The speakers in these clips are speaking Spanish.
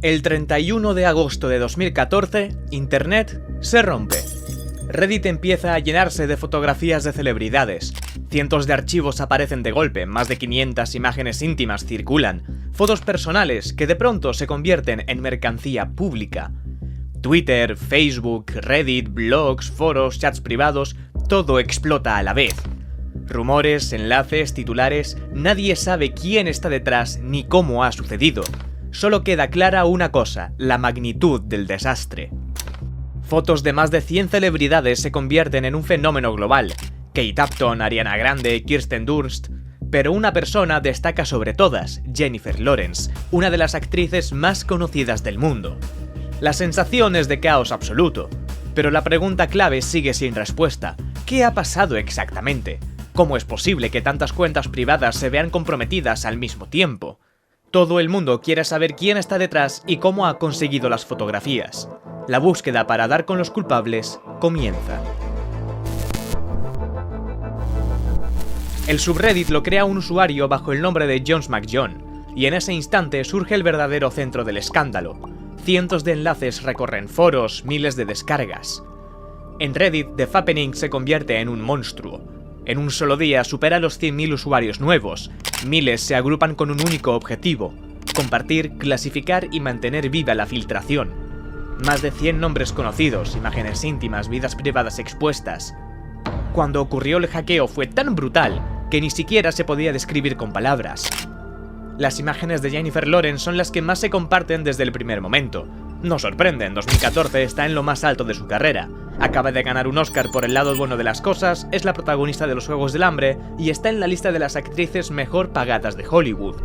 El 31 de agosto de 2014, Internet se rompe. Reddit empieza a llenarse de fotografías de celebridades. Cientos de archivos aparecen de golpe, más de 500 imágenes íntimas circulan, fotos personales que de pronto se convierten en mercancía pública. Twitter, Facebook, Reddit, blogs, foros, chats privados, todo explota a la vez. Rumores, enlaces, titulares, nadie sabe quién está detrás ni cómo ha sucedido. Solo queda clara una cosa, la magnitud del desastre. Fotos de más de 100 celebridades se convierten en un fenómeno global. Kate Upton, Ariana Grande, Kirsten Dunst. Pero una persona destaca sobre todas, Jennifer Lawrence, una de las actrices más conocidas del mundo. La sensación es de caos absoluto, pero la pregunta clave sigue sin respuesta. ¿Qué ha pasado exactamente? ¿Cómo es posible que tantas cuentas privadas se vean comprometidas al mismo tiempo? Todo el mundo quiere saber quién está detrás y cómo ha conseguido las fotografías. La búsqueda para dar con los culpables comienza. El subreddit lo crea un usuario bajo el nombre de Jones McJohn, y en ese instante surge el verdadero centro del escándalo. Cientos de enlaces recorren foros, miles de descargas. En Reddit, The Fappening se convierte en un monstruo. En un solo día supera los 100.000 usuarios nuevos. Miles se agrupan con un único objetivo: compartir, clasificar y mantener viva la filtración. Más de 100 nombres conocidos, imágenes íntimas, vidas privadas expuestas. Cuando ocurrió el hackeo fue tan brutal que ni siquiera se podía describir con palabras. Las imágenes de Jennifer Lawrence son las que más se comparten desde el primer momento. No sorprende, en 2014 está en lo más alto de su carrera. Acaba de ganar un Oscar por El lado bueno de las cosas, es la protagonista de Los Juegos del Hambre y está en la lista de las actrices mejor pagadas de Hollywood.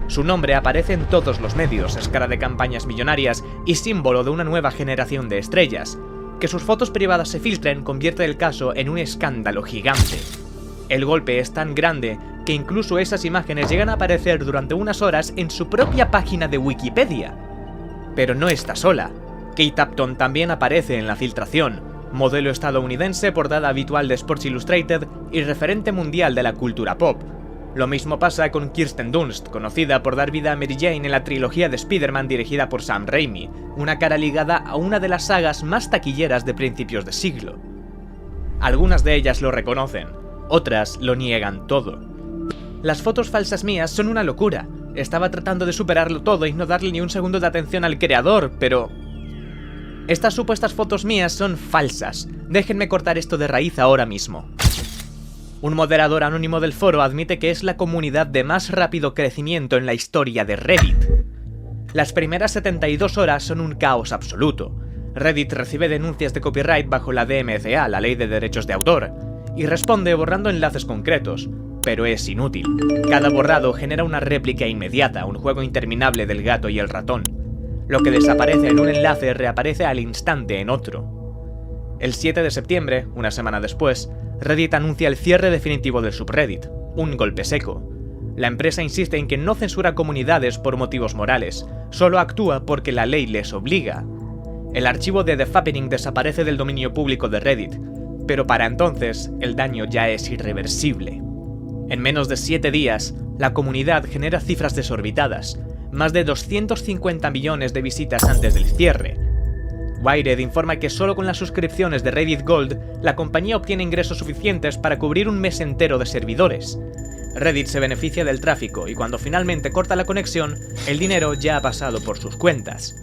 Su nombre aparece en todos los medios, es cara de campañas millonarias y símbolo de una nueva generación de estrellas. Que sus fotos privadas se filtren convierte el caso en un escándalo gigante. El golpe es tan grande que incluso esas imágenes llegan a aparecer durante unas horas en su propia página de Wikipedia. Pero no está sola. Kate Upton también aparece en la filtración, modelo estadounidense, portada habitual de Sports Illustrated y referente mundial de la cultura pop. Lo mismo pasa con Kirsten Dunst, conocida por dar vida a Mary Jane en la trilogía de Spider-Man dirigida por Sam Raimi, una cara ligada a una de las sagas más taquilleras de principios de siglo. Algunas de ellas lo reconocen, otras lo niegan todo. Las fotos falsas mías son una locura. Estaba tratando de superarlo todo y no darle ni un segundo de atención al creador, pero... Estas supuestas fotos mías son falsas. Déjenme cortar esto de raíz ahora mismo. Un moderador anónimo del foro admite que es la comunidad de más rápido crecimiento en la historia de Reddit. Las primeras 72 horas son un caos absoluto. Reddit recibe denuncias de copyright bajo la DMCA, la Ley de Derechos de Autor, y responde borrando enlaces concretos, pero es inútil. Cada borrado genera una réplica inmediata, un juego interminable del gato y el ratón. Lo que desaparece en un enlace reaparece al instante en otro. El 7 de septiembre, una semana después, Reddit anuncia el cierre definitivo del subreddit, un golpe seco. La empresa insiste en que no censura comunidades por motivos morales, solo actúa porque la ley les obliga. El archivo de The Fappening desaparece del dominio público de Reddit, pero para entonces el daño ya es irreversible. En menos de 7 días, la comunidad genera cifras desorbitadas, más de 250 millones de visitas antes del cierre. Wired informa que solo con las suscripciones de Reddit Gold, la compañía obtiene ingresos suficientes para cubrir un mes entero de servidores. Reddit se beneficia del tráfico y cuando finalmente corta la conexión, el dinero ya ha pasado por sus cuentas.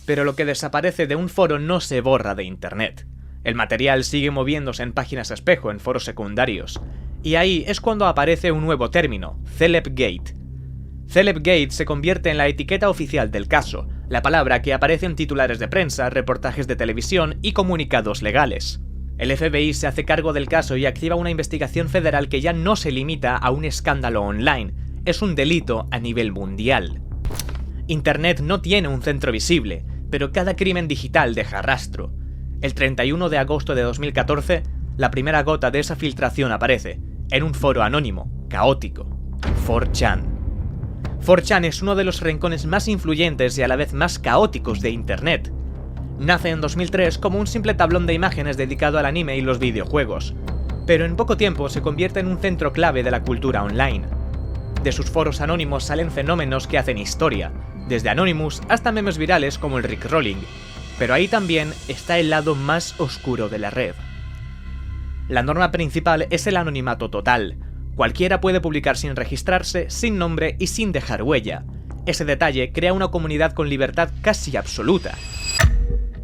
Pero lo que desaparece de un foro no se borra de Internet. El material sigue moviéndose en páginas espejo, en foros secundarios. Y ahí es cuando aparece un nuevo término, Celebgate. Celebgate se convierte en la etiqueta oficial del caso, la palabra que aparece en titulares de prensa, reportajes de televisión y comunicados legales. El FBI se hace cargo del caso y activa una investigación federal que ya no se limita a un escándalo online, es un delito a nivel mundial. Internet no tiene un centro visible, pero cada crimen digital deja rastro. El 31 de agosto de 2014, la primera gota de esa filtración aparece, en un foro anónimo, caótico, 4chan. 4chan es uno de los rincones más influyentes y a la vez más caóticos de Internet. Nace en 2003 como un simple tablón de imágenes dedicado al anime y los videojuegos, pero en poco tiempo se convierte en un centro clave de la cultura online. De sus foros anónimos salen fenómenos que hacen historia. desde Anonymous hasta memes virales como el Rickrolling, pero ahí también está el lado más oscuro de la red. La norma principal es el anonimato total. Cualquiera puede publicar sin registrarse, sin nombre y sin dejar huella. Ese detalle crea una comunidad con libertad casi absoluta.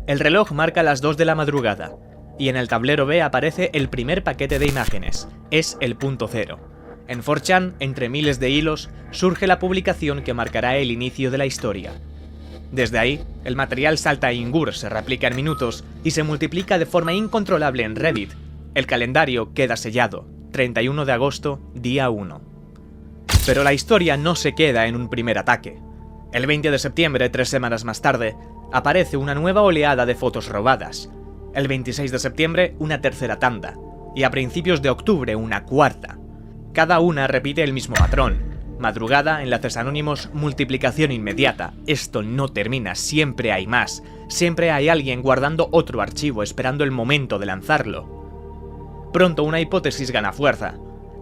El reloj marca las 2 de la madrugada, y en el tablero B aparece el primer paquete de imágenes, es el punto cero. En 4chan, entre miles de hilos, surge la publicación que marcará el inicio de la historia. Desde ahí, el material salta a Ingur, se replica en minutos y se multiplica de forma incontrolable en Reddit. El calendario queda sellado, 31 de agosto, día 1. Pero la historia no se queda en un primer ataque. El 20 de septiembre, 3 semanas más tarde, aparece una nueva oleada de fotos robadas. El 26 de septiembre, una tercera tanda. Y a principios de octubre, una cuarta. Cada una repite el mismo patrón. Madrugada, enlaces anónimos, multiplicación inmediata. Esto no termina, siempre hay más. Siempre hay alguien guardando otro archivo esperando el momento de lanzarlo. Pronto una hipótesis gana fuerza.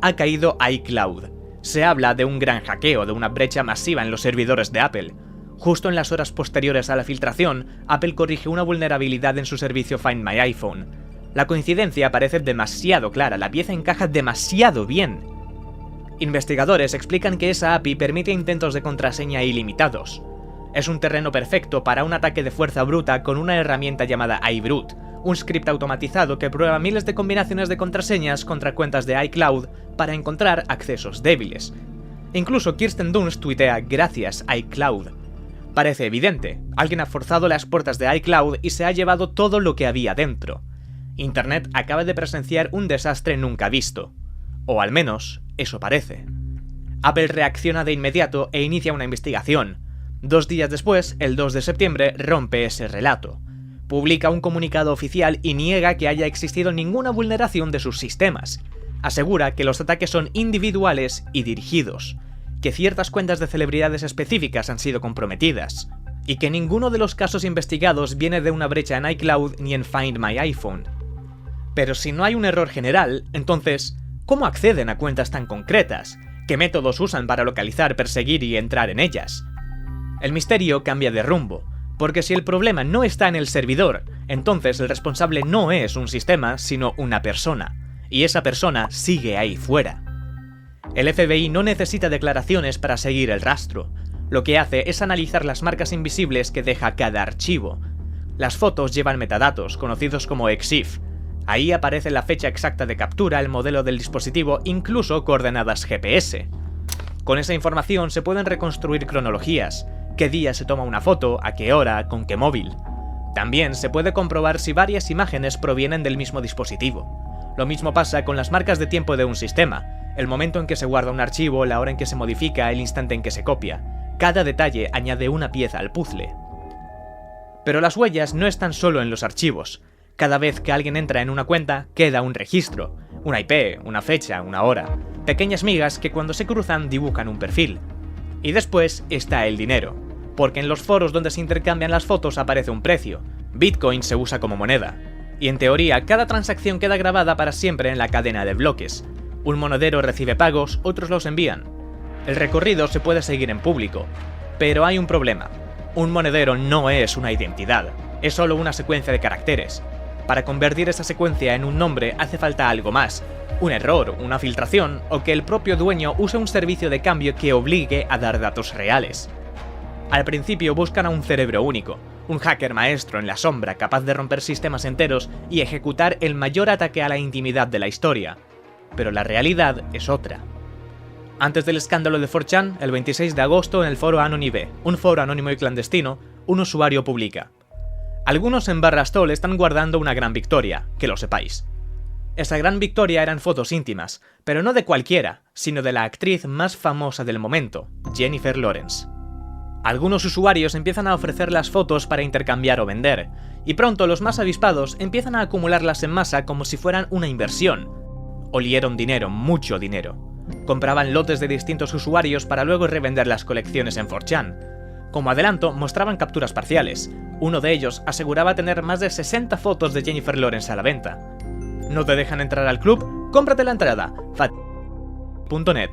Ha caído iCloud. Se habla de un gran hackeo, de una brecha masiva en los servidores de Apple. Justo en las horas posteriores a la filtración, Apple corrige una vulnerabilidad en su servicio Find My iPhone. La coincidencia parece demasiado clara, la pieza encaja demasiado bien. Investigadores explican que esa API permite intentos de contraseña ilimitados. Es un terreno perfecto para un ataque de fuerza bruta con una herramienta llamada iBrute, un script automatizado que prueba miles de combinaciones de contraseñas contra cuentas de iCloud para encontrar accesos débiles. Incluso Kirsten Dunst tuitea "Gracias iCloud". Parece evidente, alguien ha forzado las puertas de iCloud y se ha llevado todo lo que había dentro. Internet acaba de presenciar un desastre nunca visto. O al menos, eso parece. Apple reacciona de inmediato e inicia una investigación. 2 días después, el 2 de septiembre, rompe ese relato. Publica un comunicado oficial y niega que haya existido ninguna vulneración de sus sistemas. Asegura que los ataques son individuales y dirigidos, que ciertas cuentas de celebridades específicas han sido comprometidas, y que ninguno de los casos investigados viene de una brecha en iCloud ni en Find My iPhone. Pero si no hay un error general, entonces, ¿cómo acceden a cuentas tan concretas? ¿Qué métodos usan para localizar, perseguir y entrar en ellas? El misterio cambia de rumbo, porque si el problema no está en el servidor, entonces el responsable no es un sistema, sino una persona, y esa persona sigue ahí fuera. El FBI no necesita declaraciones para seguir el rastro. Lo que hace es analizar las marcas invisibles que deja cada archivo. Las fotos llevan metadatos, conocidos como EXIF. Ahí aparece la fecha exacta de captura, el modelo del dispositivo, incluso coordenadas GPS. Con esa información se pueden reconstruir cronologías, qué día se toma una foto, a qué hora, con qué móvil. También se puede comprobar si varias imágenes provienen del mismo dispositivo. Lo mismo pasa con las marcas de tiempo de un sistema, el momento en que se guarda un archivo, la hora en que se modifica, el instante en que se copia. Cada detalle añade una pieza al puzzle. Pero las huellas no están solo en los archivos. Cada vez que alguien entra en una cuenta, queda un registro, una IP, una fecha, una hora, pequeñas migas que cuando se cruzan dibujan un perfil. Y después está el dinero, porque en los foros donde se intercambian las fotos aparece un precio. Bitcoin se usa como moneda, y en teoría cada transacción queda grabada para siempre en la cadena de bloques. Un monedero recibe pagos, otros los envían. El recorrido se puede seguir en público, pero hay un problema. Un monedero no es una identidad, es solo una secuencia de caracteres. Para convertir esa secuencia en un nombre hace falta algo más, un error, una filtración o que el propio dueño use un servicio de cambio que obligue a dar datos reales. Al principio buscan a un cerebro único, un hacker maestro en la sombra capaz de romper sistemas enteros y ejecutar el mayor ataque a la intimidad de la historia. Pero la realidad es otra. Antes del escándalo de 4chan, el 26 de agosto en el foro Anonyme, un foro anónimo y clandestino, un usuario publica: algunos en Barrastol están guardando una gran victoria, que lo sepáis. Esa gran victoria eran fotos íntimas, pero no de cualquiera, sino de la actriz más famosa del momento, Jennifer Lawrence. Algunos usuarios empiezan a ofrecer las fotos para intercambiar o vender, y pronto los más avispados empiezan a acumularlas en masa como si fueran una inversión. Olieron dinero, mucho dinero. Compraban lotes de distintos usuarios para luego revender las colecciones en 4chan. Como adelanto, mostraban capturas parciales. Uno de ellos aseguraba tener más de 60 fotos de Jennifer Lawrence a la venta. ¿No te dejan entrar al club? ¡Cómprate la entrada! Fat.net.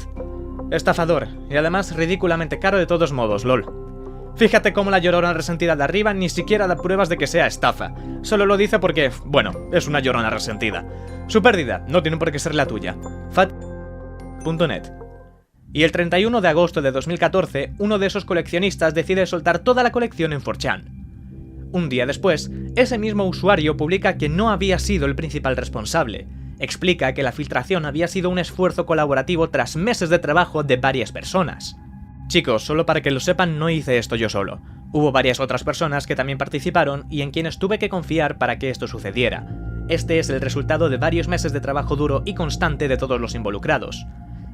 Estafador, y además ridículamente caro de todos modos, lol. Fíjate cómo la llorona resentida de arriba ni siquiera da pruebas de que sea estafa. Solo lo dice porque, bueno, es una llorona resentida. Su pérdida no tiene por qué ser la tuya. Fat.net. Y el 31 de agosto de 2014, uno de esos coleccionistas decide soltar toda la colección en 4chan. Un día después, ese mismo usuario publica que no había sido el principal responsable. Explica que la filtración había sido un esfuerzo colaborativo tras meses de trabajo de varias personas. Chicos, solo para que lo sepan, no hice esto yo solo. Hubo varias otras personas que también participaron y en quienes tuve que confiar para que esto sucediera. Este es el resultado de varios meses de trabajo duro y constante de todos los involucrados.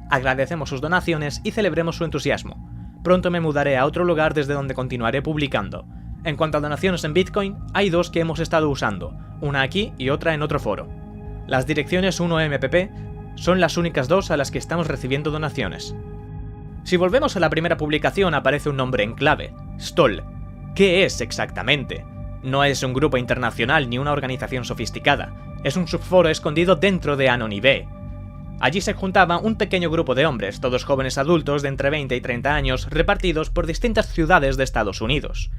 Agradecemos sus donaciones y celebremos su entusiasmo. Pronto me mudaré a otro lugar desde donde continuaré publicando. En cuanto a donaciones en Bitcoin, hay dos que hemos estado usando, una aquí y otra en otro foro. Las direcciones 1MPP son las únicas dos a las que estamos recibiendo donaciones. Si volvemos a la primera publicación aparece un nombre en clave, STOL. ¿Qué es exactamente? No es un grupo internacional ni una organización sofisticada, es un subforo escondido dentro de Anonibé. Allí se juntaba un pequeño grupo de hombres, todos jóvenes adultos de entre 20 y 30 años, repartidos por distintas ciudades de Estados Unidos.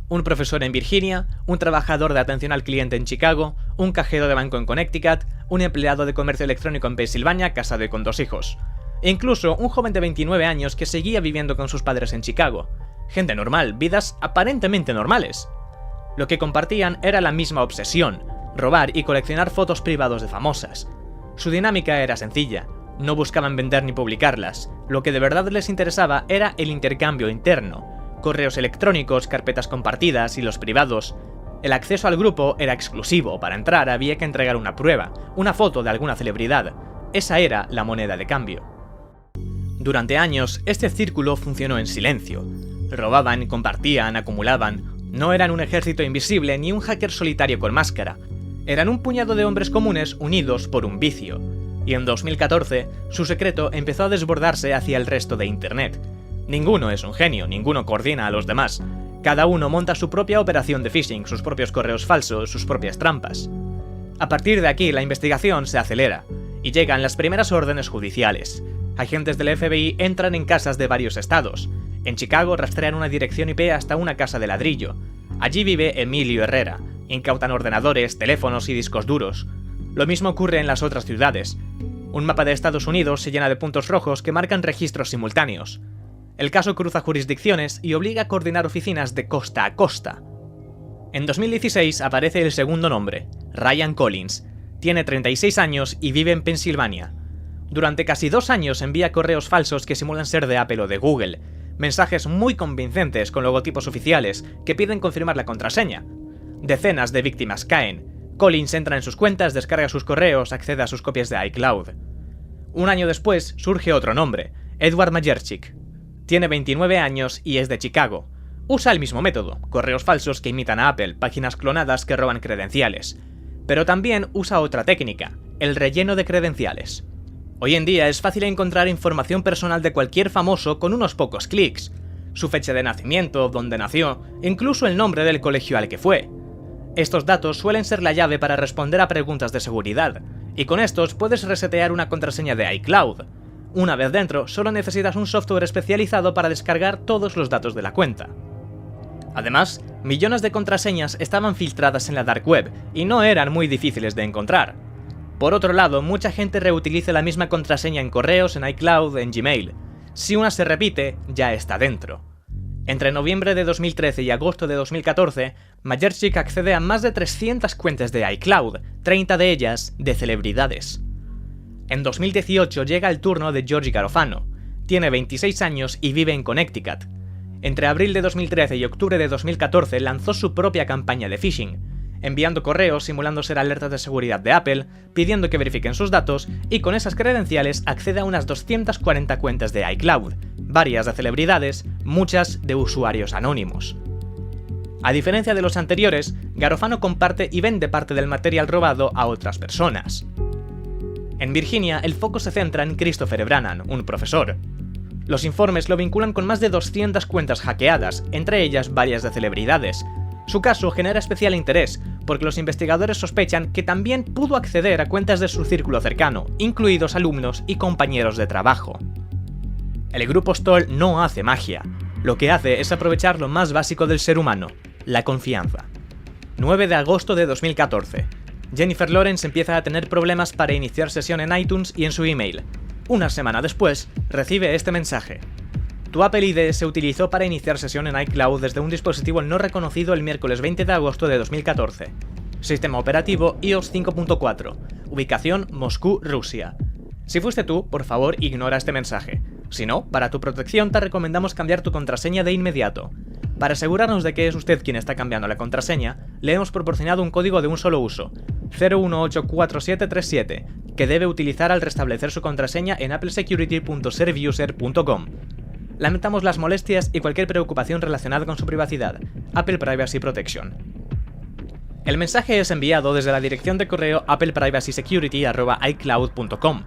Un profesor en Virginia, un trabajador de atención al cliente en Chicago, un cajero de banco en Connecticut, un empleado de comercio electrónico en Pensilvania, casado y con 2 hijos. E incluso un joven de 29 años que seguía viviendo con sus padres en Chicago. Gente normal, vidas aparentemente normales. Lo que compartían era la misma obsesión, robar y coleccionar fotos privados de famosas. Su dinámica era sencilla, no buscaban vender ni publicarlas, lo que de verdad les interesaba era el intercambio interno. Correos electrónicos, carpetas compartidas y los privados. El acceso al grupo era exclusivo, para entrar había que entregar una prueba, una foto de alguna celebridad. Esa era la moneda de cambio. Durante años, este círculo funcionó en silencio. Robaban, compartían, acumulaban. No eran un ejército invisible ni un hacker solitario con máscara. Eran un puñado de hombres comunes unidos por un vicio. Y en 2014, su secreto empezó a desbordarse hacia el resto de Internet. Ninguno es un genio, ninguno coordina a los demás. Cada uno monta su propia operación de phishing, sus propios correos falsos, sus propias trampas. A partir de aquí, la investigación se acelera, y llegan las primeras órdenes judiciales. Agentes del FBI entran en casas de varios estados. En Chicago rastrean una dirección IP hasta una casa de ladrillo. Allí vive Emilio Herrera. Incautan ordenadores, teléfonos y discos duros. Lo mismo ocurre en las otras ciudades. Un mapa de Estados Unidos se llena de puntos rojos que marcan registros simultáneos. El caso cruza jurisdicciones y obliga a coordinar oficinas de costa a costa. En 2016 aparece el segundo nombre, Ryan Collins. Tiene 36 años y vive en Pensilvania. Durante casi 2 años envía correos falsos que simulan ser de Apple o de Google. Mensajes muy convincentes con logotipos oficiales que piden confirmar la contraseña. Decenas de víctimas caen. Collins entra en sus cuentas, descarga sus correos, accede a sus copias de iCloud. Un año después surge otro nombre, Edward Majerchik. Tiene 29 años y es de Chicago. Usa el mismo método, correos falsos que imitan a Apple, páginas clonadas que roban credenciales. Pero también usa otra técnica, el relleno de credenciales. Hoy en día es fácil encontrar información personal de cualquier famoso con unos pocos clics. Su fecha de nacimiento, dónde nació, incluso el nombre del colegio al que fue. Estos datos suelen ser la llave para responder a preguntas de seguridad, y con estos puedes resetear una contraseña de iCloud. Una vez dentro, solo necesitas un software especializado para descargar todos los datos de la cuenta. Además, millones de contraseñas estaban filtradas en la Dark Web y no eran muy difíciles de encontrar. Por otro lado, mucha gente reutiliza la misma contraseña en correos, en iCloud, en Gmail. Si una se repite, ya está dentro. Entre noviembre de 2013 y agosto de 2014, Majerchik accede a más de 300 cuentas de iCloud, 30 de ellas de celebridades. En 2018 llega el turno de George Garofano. Tiene 26 años y vive en Connecticut. Entre abril de 2013 y octubre de 2014 lanzó su propia campaña de phishing, enviando correos simulando ser alertas de seguridad de Apple, pidiendo que verifiquen sus datos, y con esas credenciales accede a unas 240 cuentas de iCloud, varias de celebridades, muchas de usuarios anónimos. A diferencia de los anteriores, Garofano comparte y vende parte del material robado a otras personas. En Virginia, el foco se centra en Christopher Brannan, un profesor. Los informes lo vinculan con más de 200 cuentas hackeadas, entre ellas varias de celebridades. Su caso genera especial interés, porque los investigadores sospechan que también pudo acceder a cuentas de su círculo cercano, incluidos alumnos y compañeros de trabajo. El grupo Stoll no hace magia. Lo que hace es aprovechar lo más básico del ser humano, la confianza. 9 de agosto de 2014. Jennifer Lawrence empieza a tener problemas para iniciar sesión en iTunes y en su email. Una semana después, recibe este mensaje. Tu Apple ID se utilizó para iniciar sesión en iCloud desde un dispositivo no reconocido el miércoles 20 de agosto de 2014. Sistema operativo iOS 5.4. Ubicación Moscú, Rusia. Si fuiste tú, por favor, ignora este mensaje. Si no, para tu protección te recomendamos cambiar tu contraseña de inmediato. Para asegurarnos de que es usted quien está cambiando la contraseña, le hemos proporcionado un código de un solo uso, 0184737, que debe utilizar al restablecer su contraseña en applesecurity.serviuser.com. Lamentamos las molestias y cualquier preocupación relacionada con su privacidad. Apple Privacy Protection. El mensaje es enviado desde la dirección de correo appleprivacysecurity@icloud.com.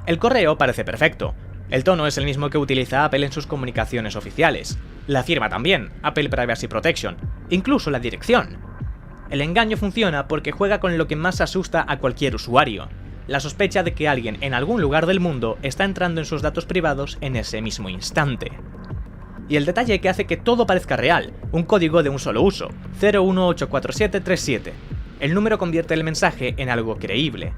El correo parece perfecto. El tono es el mismo que utiliza Apple en sus comunicaciones oficiales. La firma también, Apple Privacy Protection. Incluso la dirección. El engaño funciona porque juega con lo que más asusta a cualquier usuario: la sospecha de que alguien en algún lugar del mundo está entrando en sus datos privados en ese mismo instante. Y el detalle que hace que todo parezca real, un código de un solo uso, 0184737. El número convierte el mensaje en algo creíble.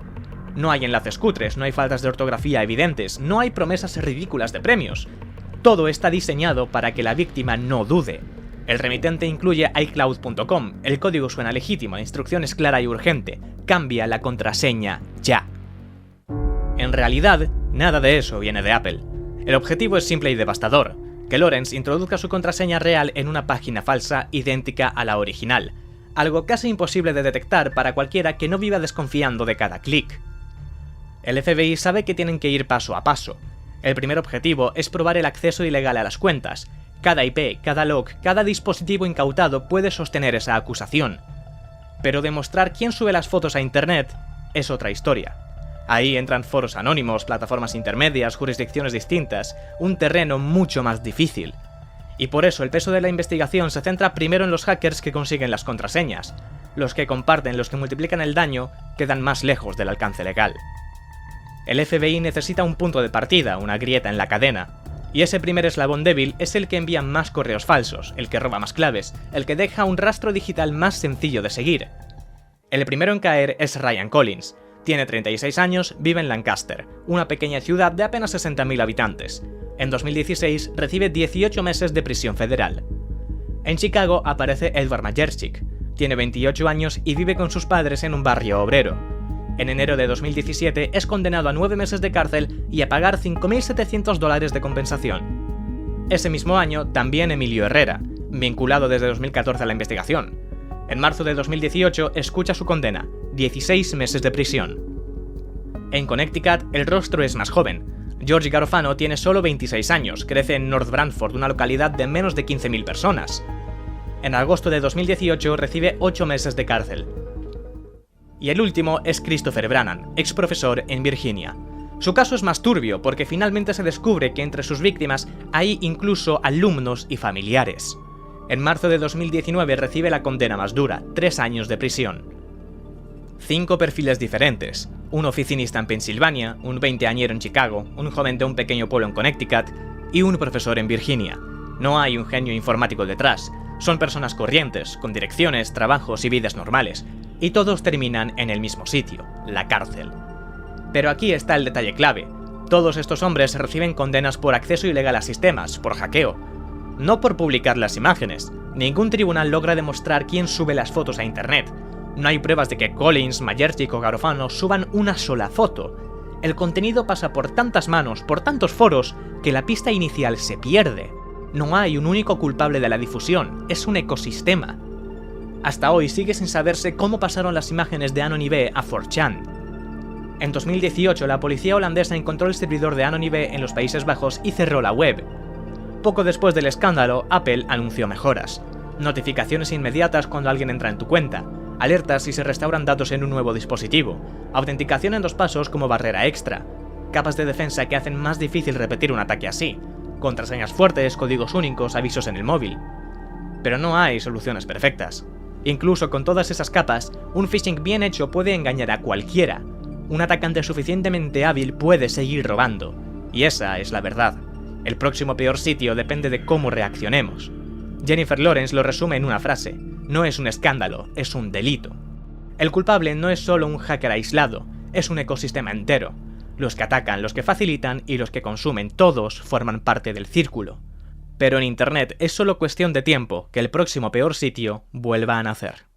No hay enlaces cutres, no hay faltas de ortografía evidentes, no hay promesas ridículas de premios. Todo está diseñado para que la víctima no dude. El remitente incluye iCloud.com, el código suena legítimo, la instrucción es clara y urgente: cambia la contraseña ya. En realidad, nada de eso viene de Apple. El objetivo es simple y devastador: que Lawrence introduzca su contraseña real en una página falsa idéntica a la original, algo casi imposible de detectar para cualquiera que no viva desconfiando de cada clic. El FBI sabe que tienen que ir paso a paso. El primer objetivo es probar el acceso ilegal a las cuentas. Cada IP, cada log, cada dispositivo incautado puede sostener esa acusación. Pero demostrar quién sube las fotos a internet es otra historia. Ahí entran foros anónimos, plataformas intermedias, jurisdicciones distintas, un terreno mucho más difícil. Y por eso el peso de la investigación se centra primero en los hackers que consiguen las contraseñas. Los que comparten, los que multiplican el daño, quedan más lejos del alcance legal. El FBI necesita un punto de partida, una grieta en la cadena. Y ese primer eslabón débil es el que envía más correos falsos, el que roba más claves, el que deja un rastro digital más sencillo de seguir. El primero en caer es Ryan Collins. Tiene 36 años, vive en Lancaster, una pequeña ciudad de apenas 60.000 habitantes. En 2016 recibe 18 meses de prisión federal. En Chicago aparece Edward Majerchik. Tiene 28 años y vive con sus padres en un barrio obrero. En enero de 2017 es condenado a 9 meses de cárcel y a pagar $5.700 de compensación. Ese mismo año también Emilio Herrera, vinculado desde 2014 a la investigación. En marzo de 2018 escucha su condena, 16 meses de prisión. En Connecticut el rostro es más joven. George Garofano tiene solo 26 años, crece en North Branford, una localidad de menos de 15.000 personas. En agosto de 2018 recibe 8 meses de cárcel. Y el último es Christopher Brannan, ex profesor en Virginia. Su caso es más turbio porque finalmente se descubre que entre sus víctimas hay incluso alumnos y familiares. En marzo de 2019 recibe la condena más dura, 3 años de prisión. 5 perfiles diferentes: un oficinista en Pensilvania, un 20añero en Chicago, un joven de un pequeño pueblo en Connecticut y un profesor en Virginia. No hay un genio informático detrás, son personas corrientes, con direcciones, trabajos y vidas normales, y todos terminan en el mismo sitio, la cárcel. Pero aquí está el detalle clave: todos estos hombres reciben condenas por acceso ilegal a sistemas, por hackeo. No por publicar las imágenes. Ningún tribunal logra demostrar quién sube las fotos a internet. No hay pruebas de que Collins, Majerchik o Garofano suban una sola foto. El contenido pasa por tantas manos, por tantos foros, que la pista inicial se pierde. No hay un único culpable de la difusión, es un ecosistema. Hasta hoy sigue sin saberse cómo pasaron las imágenes de Anonymous a 4chan. En 2018 la policía holandesa encontró el servidor de Anonymous en los Países Bajos y cerró la web. Poco después del escándalo, Apple anunció mejoras: notificaciones inmediatas cuando alguien entra en tu cuenta, alertas si se restauran datos en un nuevo dispositivo, autenticación en 2 pasos como barrera extra, capas de defensa que hacen más difícil repetir un ataque así, contraseñas fuertes, códigos únicos, avisos en el móvil. Pero no hay soluciones perfectas. Incluso con todas esas capas, un phishing bien hecho puede engañar a cualquiera. Un atacante suficientemente hábil puede seguir robando. Y esa es la verdad. El próximo peor sitio depende de cómo reaccionemos. Jennifer Lawrence lo resume en una frase: no es un escándalo, es un delito. El culpable no es solo un hacker aislado, es un ecosistema entero. Los que atacan, los que facilitan y los que consumen, todos forman parte del círculo. Pero en Internet es solo cuestión de tiempo que el próximo peor sitio vuelva a nacer.